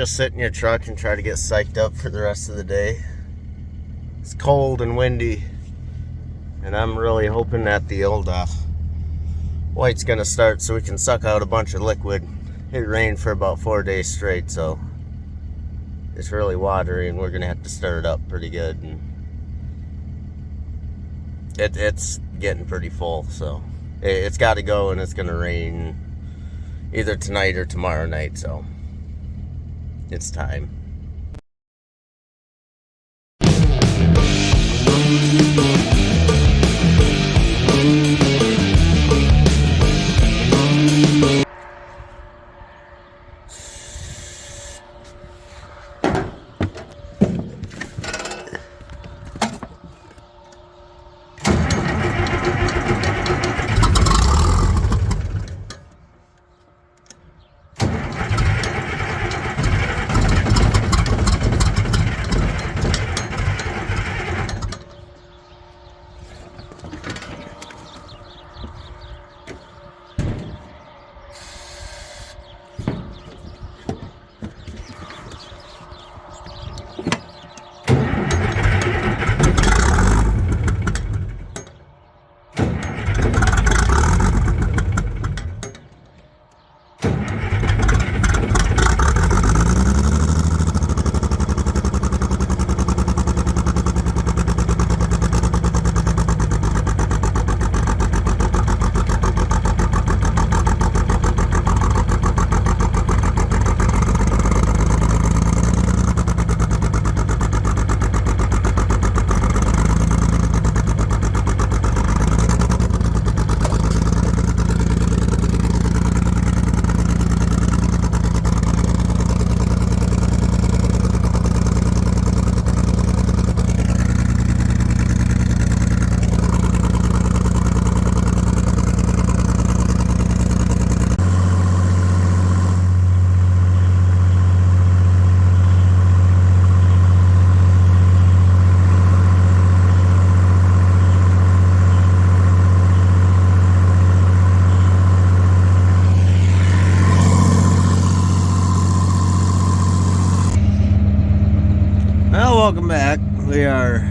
just sit in your truck and try to get psyched up for the rest of the day. It's cold and windy, and I'm really hoping that the old white's gonna start so we can suck out a bunch of liquid. It rained for about 4 days straight, so it's really watery, and we're gonna have to stir it up pretty good. And it's getting pretty full, so it's got to go, and it's gonna rain either tonight or tomorrow night, so it's time. Well, welcome back. We are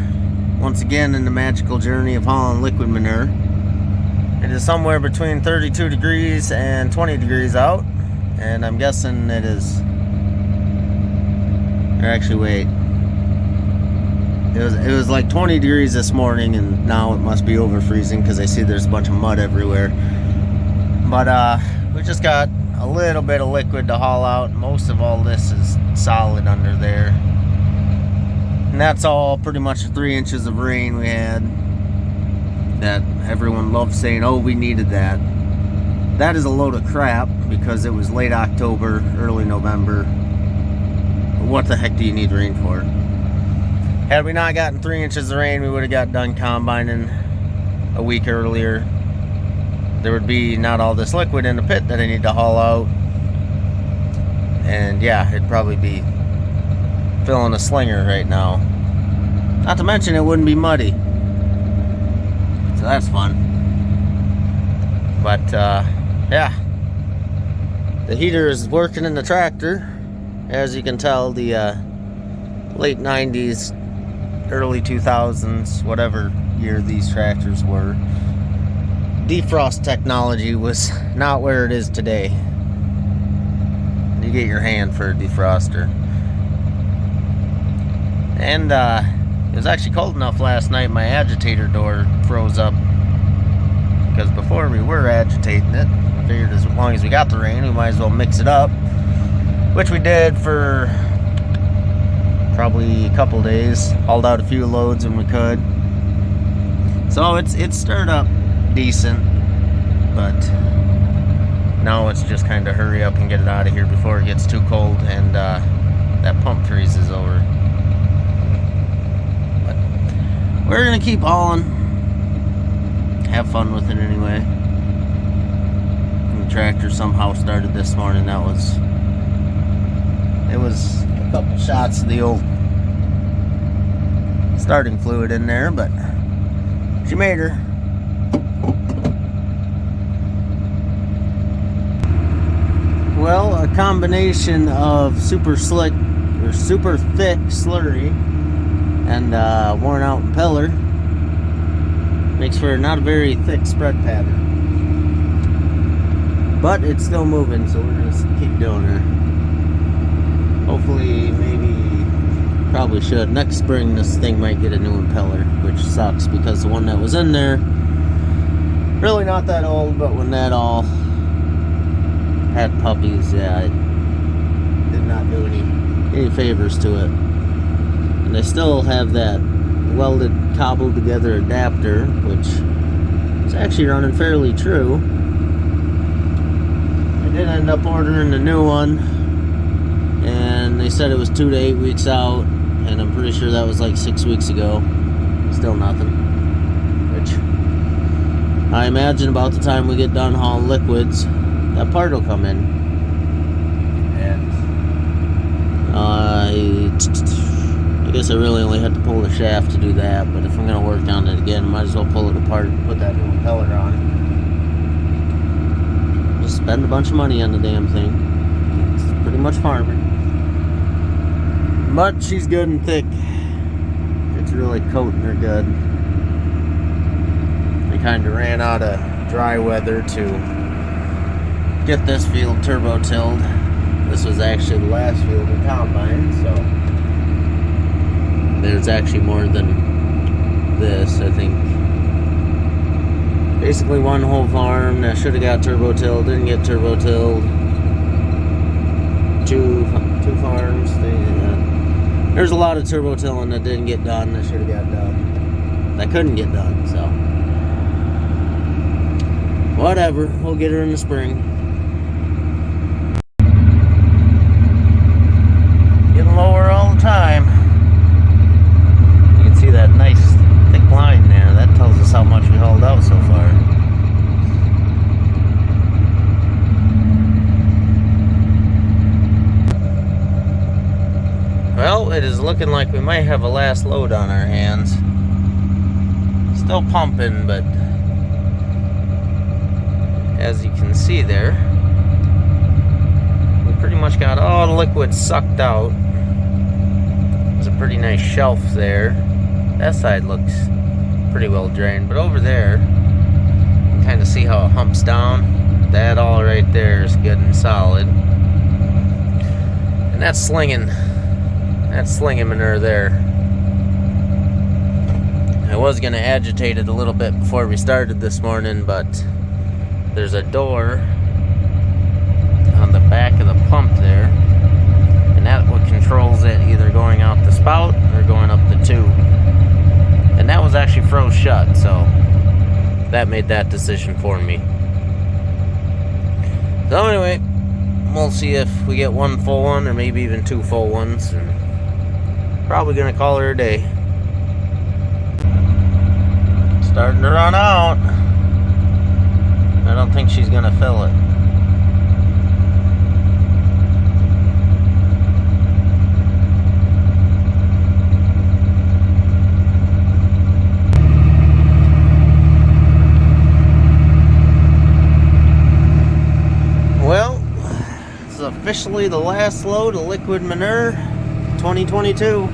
once again in the magical journey of hauling liquid manure. It is somewhere between 32 degrees and 20 degrees out, and I'm guessing it is, or actually wait, it was like 20 degrees this morning, and now it must be over freezing because I see there's a bunch of mud everywhere. But we just got a little bit of liquid to haul out. Most of all this is solid under there. And that's all pretty much 3 inches of rain we had. That everyone loves saying, oh, we needed that. That is a load of crap because it was late October, early November. What the heck do you need rain for? Had we not gotten 3 inches of rain, we would have got done combining a week earlier. There would be not all this liquid in the pit that I need to haul out. And yeah, it'd probably be filling a slinger right now. Not to mention it wouldn't be muddy. So that's fun. But yeah, the heater is working in the tractor. As you can tell, the late 90s, early 2000s, whatever year these tractors were, defrost technology was not where it is today. You get your hand for a defroster. And it was actually cold enough last night, my agitator door froze up. Because before we were agitating it, I figured as long as we got the rain, we might as well mix it up. Which we did for probably a couple days. Hauled out a few loads when we could. So it's stirred up decent. But now it's just kind of hurry up and get it out of here before it gets too cold and that pump freezes over. We're gonna keep hauling. Have fun with it anyway. And the tractor somehow started this morning. It was a couple shots of the old starting fluid in there, but she made her. Well, a combination of super slick or super thick slurry and worn out impeller makes for not a very thick spread pattern. But it's still moving, so we're going to keep doing her. Hopefully, probably should. Next spring, this thing might get a new impeller, which sucks because the one that was in there, really not that old, but when that all had puppies, yeah, it did not do any favors to it. And I still have that welded, cobbled together adapter, which is actually running fairly true. I did end up ordering a new one, and they said it was 2 to 8 weeks out, and I'm pretty sure that was like 6 weeks ago. Still nothing. Which I imagine about the time we get done hauling liquids, that part will come in. And I guess I really only had to pull the shaft to do that, but if I'm going to work on it again, I might as well pull it apart and put that new impeller on. Just spend a bunch of money on the damn thing. It's pretty much farming. But she's good and thick. It's really coating her good. I kind of ran out of dry weather to get this field turbo tilled. This was actually the last field in combine, so there's actually more than this, I think. Basically one whole farm that should have got turbo tilled, didn't get turbo tilled. Two farms. There's a lot of turbo tilling that didn't get done, that should have got done. That couldn't get done, so whatever, we'll get her in the spring. Getting lower all the time. You can see that nice thick line there. That tells us how much we hauled out so far. Well, it is looking like we might have a last load on our hands. Still pumping, but as you can see there, we pretty much got all the liquid sucked out. There's a pretty nice shelf there. That side looks pretty well drained, but over there, you can kind of see how it humps down. That all right there is good and solid. And that's slinging manure there. I was going to agitate it a little bit before we started this morning, but there's a door on the back of the pump there, and that's what controls it, either going out the spout or going up the tube. And that was actually froze shut, so that made that decision for me. So anyway, we'll see if we get one full one or maybe even 2 full ones, and probably gonna call her a day. Starting to run out. I don't think she's gonna fill it. Well, this is officially the last load of liquid manure 2022.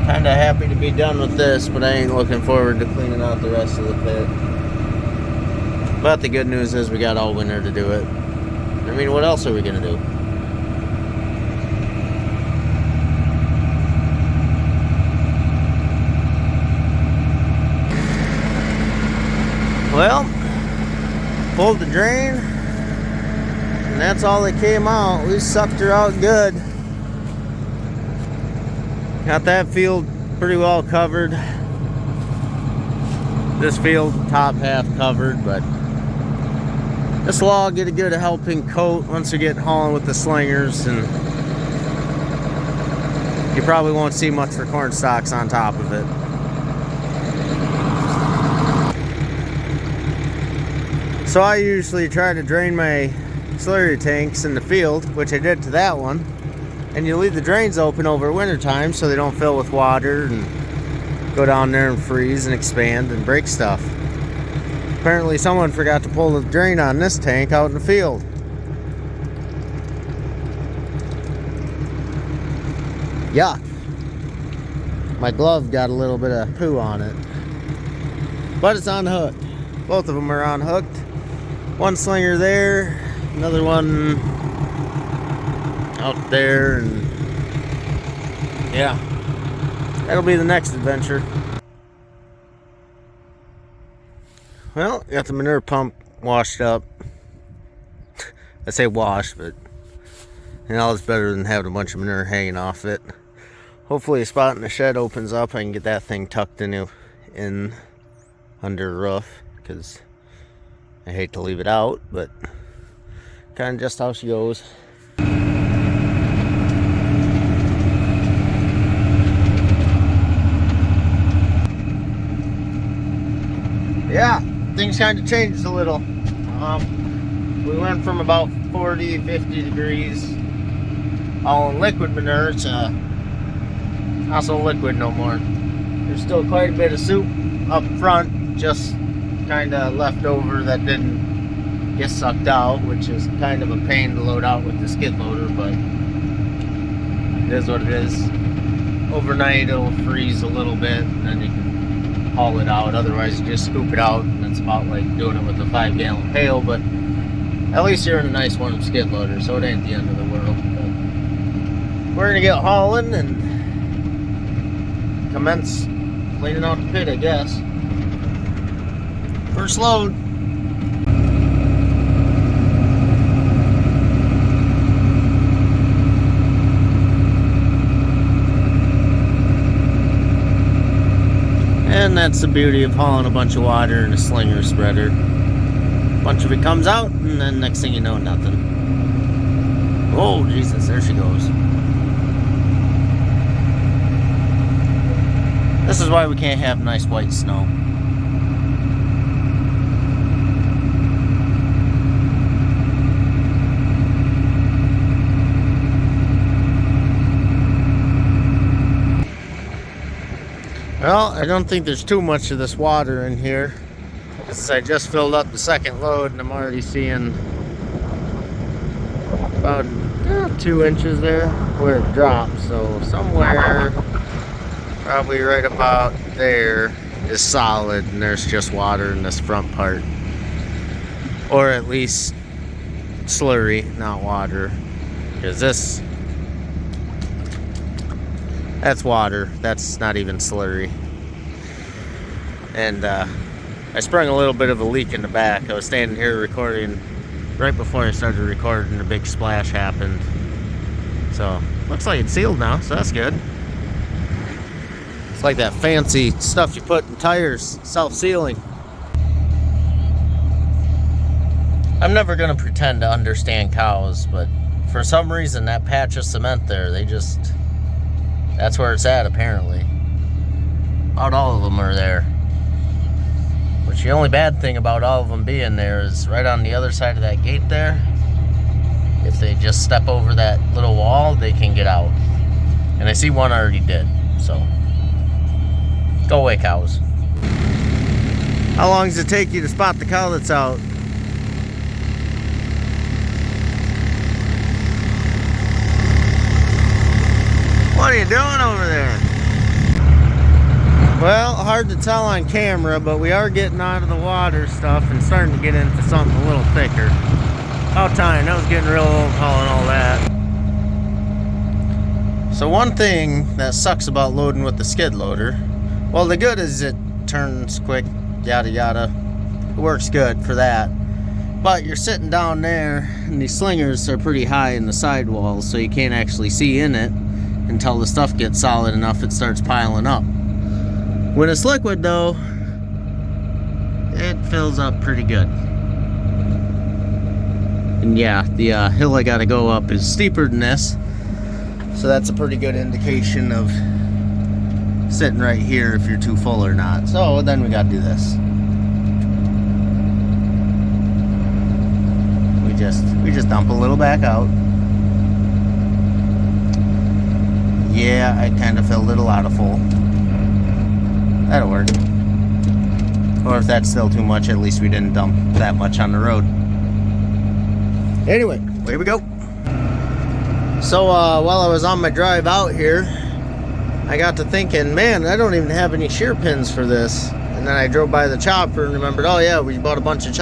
Kinda happy to be done with this, but I ain't looking forward to cleaning out the rest of the pit. But the good news is we got all winter to do it. I mean, what else are we gonna do? Well, pulled the drain, and that's all that came out. We sucked her out good. Got that field pretty well covered. This field, top half covered, but this will all get a good helping coat once we get hauling with the slingers, and you probably won't see much for corn stalks on top of it. So I usually try to drain my slurry tanks in the field, which I did to that one. And you leave the drains open over winter time so they don't fill with water and go down there and freeze and expand and break stuff. Apparently someone forgot to pull the drain on this tank out in the field. Yuck. My glove got a little bit of poo on it. But it's on hook. Both of them are on hooked. One slinger there, another one out there, and yeah, that'll be the next adventure. Well, got the manure pump washed up. I say wash, but you know, it's better than having a bunch of manure hanging off it. Hopefully a spot in the shed opens up, I can get that thing tucked in under the roof, because I hate to leave it out, but kind of just how she goes. Yeah, things kind of changed a little. We went from about 40, 50 degrees all in liquid manure to not so liquid no more. There's still quite a bit of soup up front, just kind of left over that didn't get sucked out, which is kind of a pain to load out with the skid loader, but it is what it is. Overnight it'll freeze a little bit and then you can haul it out. Otherwise you just scoop it out, and it's about like doing it with a 5-gallon pail, but at least you're in a nice warm skid loader, so it ain't the end of the world. But we're gonna get hauling and commence cleaning out the pit, I guess. First load. And that's the beauty of hauling a bunch of water in a slinger spreader. A bunch of it comes out, and then next thing you know, nothing. Oh, Jesus, there she goes. This is why we can't have nice white snow. Well, I don't think there's too much of this water in here, because I just filled up the second load and I'm already seeing about 2 inches there where it drops. So somewhere probably right about there is solid, and there's just water in this front part, or at least slurry, not water, because that's water, that's not even slurry. And I sprung a little bit of a leak in the back. I was standing here recording right before I started recording, a big splash happened. So looks like it's sealed now, so that's good. It's like that fancy stuff you put in tires, self-sealing. I'm never gonna pretend to understand cows, but for some reason that patch of cement there, that's where it's at apparently. About all of them are there. Which the only bad thing about all of them being there is right on the other side of that gate there. If they just step over that little wall, they can get out. And I see one already did, so. Go away, cows. How long does it take you to spot the cow that's out? What are you doing over there? Well, hard to tell on camera, but we are getting out of the water stuff and starting to get into something a little thicker. About time, that was getting real old hauling all that. So one thing that sucks about loading with the skid loader, well, the good is it turns quick, yada yada. It works good for that. But you're sitting down there, and these slingers are pretty high in the sidewalls, so you can't actually see in it until the stuff gets solid enough it starts piling up. When it's liquid though, it fills up pretty good. And yeah, the hill I gotta go up is steeper than this, so that's a pretty good indication of sitting right here if you're too full or not. So then we gotta do this. We just dump a little back out. Yeah, I kind of filled it a lot of full. That'll work. Or if that's still too much, at least we didn't dump that much on the road. Anyway, here we go. So while I was on my drive out here, I got to thinking, man, I don't even have any shear pins for this. And then I drove by the chopper and remembered, oh yeah, we bought a bunch of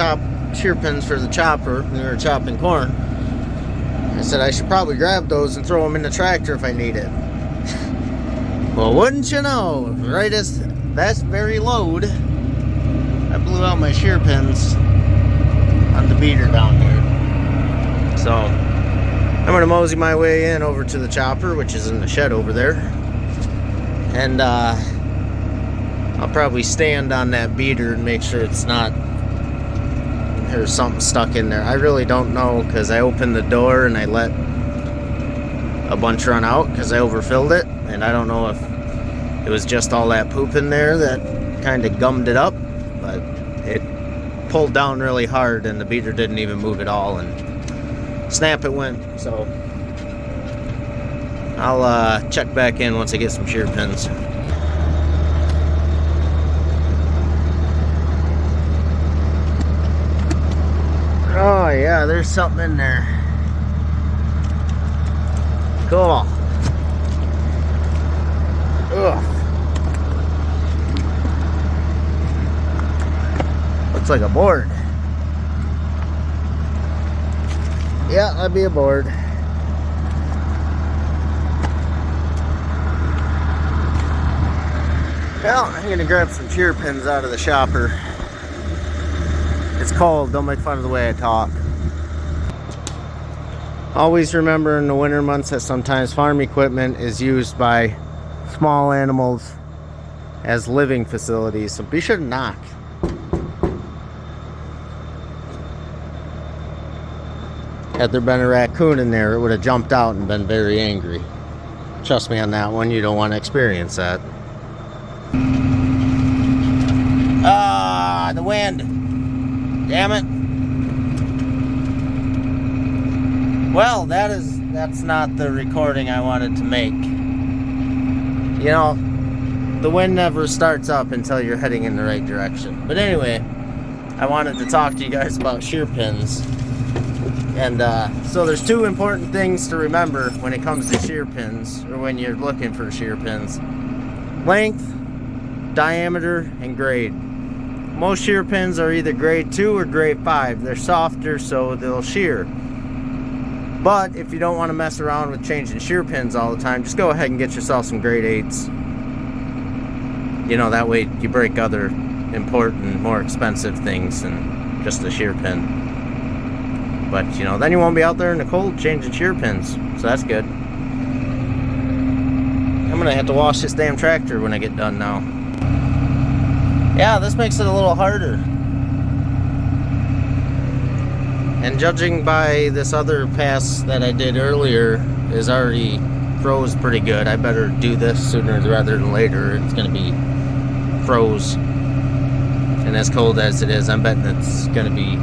shear pins for the chopper when we were chopping corn. I said I should probably grab those and throw them in the tractor if I need it. Well, wouldn't you know, right as that very load, I blew out my shear pins on the beater down here. So I'm gonna mosey my way in over to the chopper, which is in the shed over there, and I'll probably stand on that beater and make sure it's not, there's something stuck in there. I really don't know, because I opened the door and I let a bunch run out because I overfilled it, and I don't know if it was just all that poop in there that kind of gummed it up, but it pulled down really hard and the beater didn't even move at all, and snap it went. So I'll check back in once I get some shear pins. Oh yeah, there's something in there. Cool. Ugh. Looks like a board. Yeah, that'd be a board. Well, I'm gonna grab some shear pins out of the shopper. It's cold, don't make fun of the way I talk. Always remember in the winter months that sometimes farm equipment is used by small animals as living facilities, so be sure to knock. Had there been a raccoon in there, it would have jumped out and been very angry. Trust me on that one, you don't want to experience that. Ah, the wind. Damn it. Well, that's not the recording I wanted to make. You know, the wind never starts up until you're heading in the right direction. But anyway, I wanted to talk to you guys about shear pins. And so there's two important things to remember when it comes to shear pins, or when you're looking for shear pins. Length, diameter, and grade. Most shear pins are either grade 2 or grade 5. They're softer, so they'll shear. But if you don't want to mess around with changing shear pins all the time, just go ahead and get yourself some grade 8s. You know, that way you break other important, more expensive things than just a shear pin. But, you know, then you won't be out there in the cold changing shear pins. So that's good. I'm going to have to wash this damn tractor when I get done now. Yeah, this makes it a little harder. And judging by this other pass that I did earlier is already froze pretty good. I better do this sooner rather than later. It's going to be froze. And as cold as it is, I'm betting it's going to be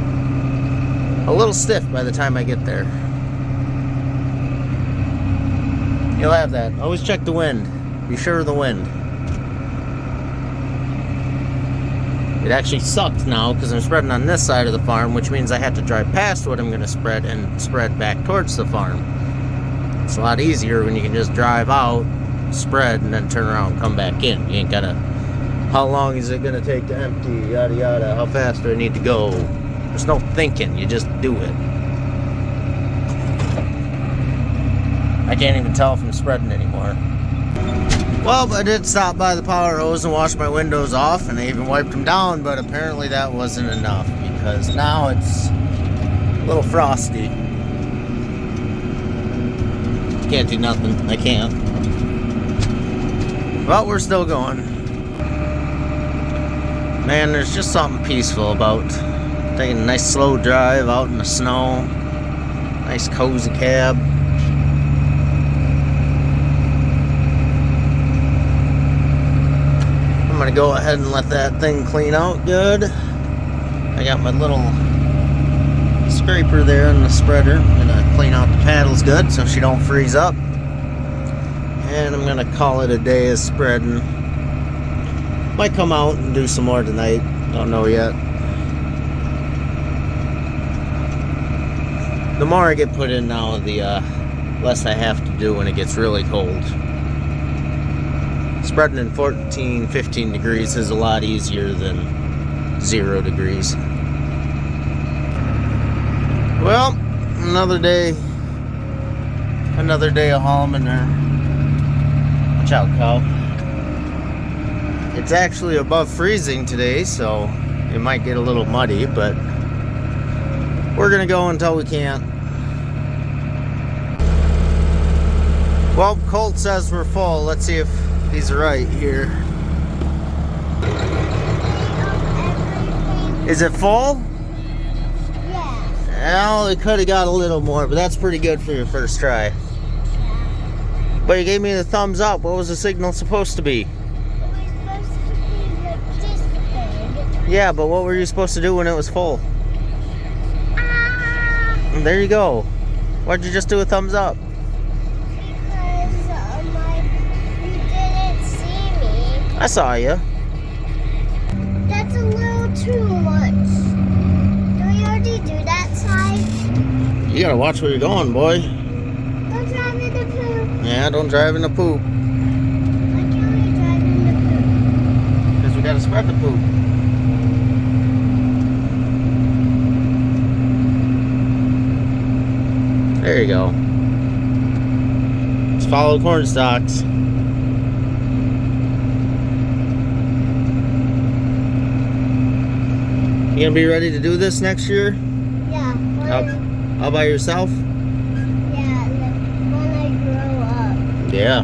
a little stiff by the time I get there. You'll have that. Always check the wind. Be sure of the wind. It actually sucks now because I'm spreading on this side of the farm, which means I have to drive past what I'm going to spread and spread back towards the farm. It's a lot easier when you can just drive out, spread, and then turn around and come back in. You ain't gotta, how long is it going to take to empty, yada yada, how fast do I need to go? There's no thinking, you just do it. I can't even tell if I'm spreading anymore. Well, I did stop by the power hose and wash my windows off, and I even wiped them down, but apparently that wasn't enough because now it's a little frosty. Can't do nothing. I can't. Well, we're still going. Man, there's just something peaceful about taking a nice slow drive out in the snow. Nice cozy cab. I'm gonna go ahead and let that thing clean out good. I got my little scraper there in the spreader. I'm gonna clean out the paddles good so she don't freeze up. And I'm gonna call it a day of spreading. Might come out and do some more tonight. Don't know yet. The more I get put in now, the less I have to do when it gets really cold. Spreading in 14, 15 degrees is a lot easier than 0 degrees. Well, another day of hauling manure. Watch out, cow. It's actually above freezing today, so it might get a little muddy, but we're gonna go until we can't. Well, Colt says we're full. Let's see if he's right here. Is it full? Yeah. Well, it could have got a little more, but that's pretty good for your first try. But you gave me the thumbs up. What was the signal supposed to be? It was supposed to be like this big. Yeah, but what were you supposed to do when it was full? There you go. Why'd you just do a thumbs up? Because you didn't see me. I saw you. That's a little too much. Do we already do that side? You gotta watch where you're going, boy. Don't drive in the poop. Yeah, don't drive in the poop. Why can't we drive in the poop? Because we gotta spread the poop. There you go. Let's follow corn stalks. You gonna be ready to do this next year? Yeah. All by yourself? Yeah, when I grow up. Yeah. Yeah.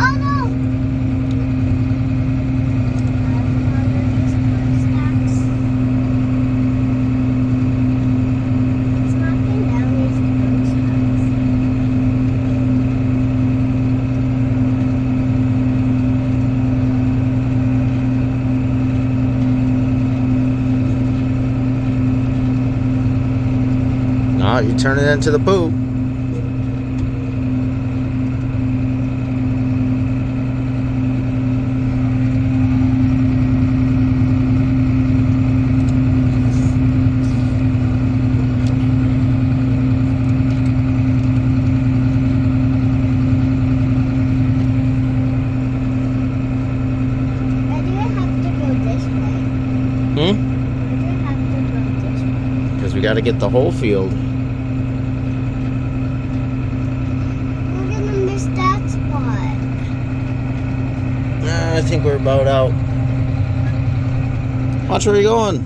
Oh no! It's knocking down these corn No, you turn it into the poop. Because we got to get the whole field. We're gonna miss that spot. I think we're about out. Watch where you're going.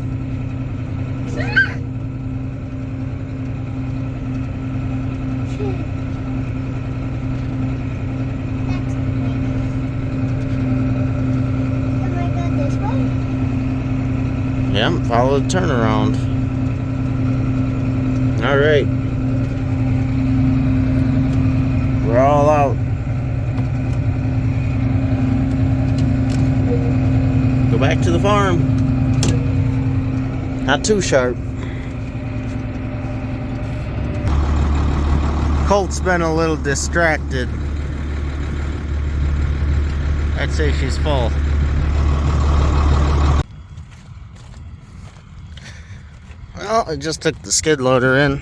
Am I going this way? Yeah, follow the turnaround. All right. We're all out. Go back to the farm. Not too sharp. Colt's been a little distracted. I'd say she's full. Well, I just took the skid loader in.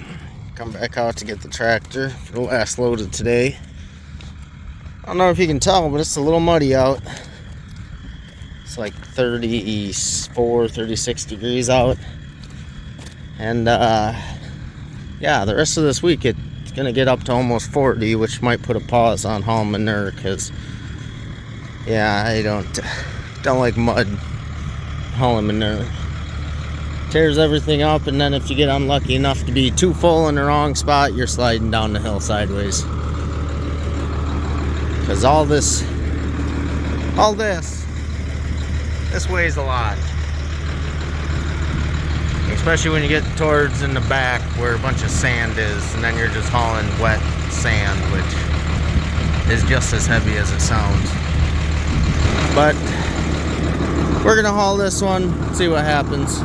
Come back out to get the tractor for the last load of today. I don't know if you can tell, but it's a little muddy out. It's like 34, 36 degrees out. And yeah, the rest of this week it's gonna get up to almost 40, which might put a pause on hauling manure, because yeah, I don't like mud hauling manure. Tears everything up, and then if you get unlucky enough to be too full in the wrong spot, you're sliding down the hill sideways. Because all this weighs a lot. Especially when you get towards in the back where a bunch of sand is, and then you're just hauling wet sand, which is just as heavy as it sounds. But we're gonna haul this one, see what happens.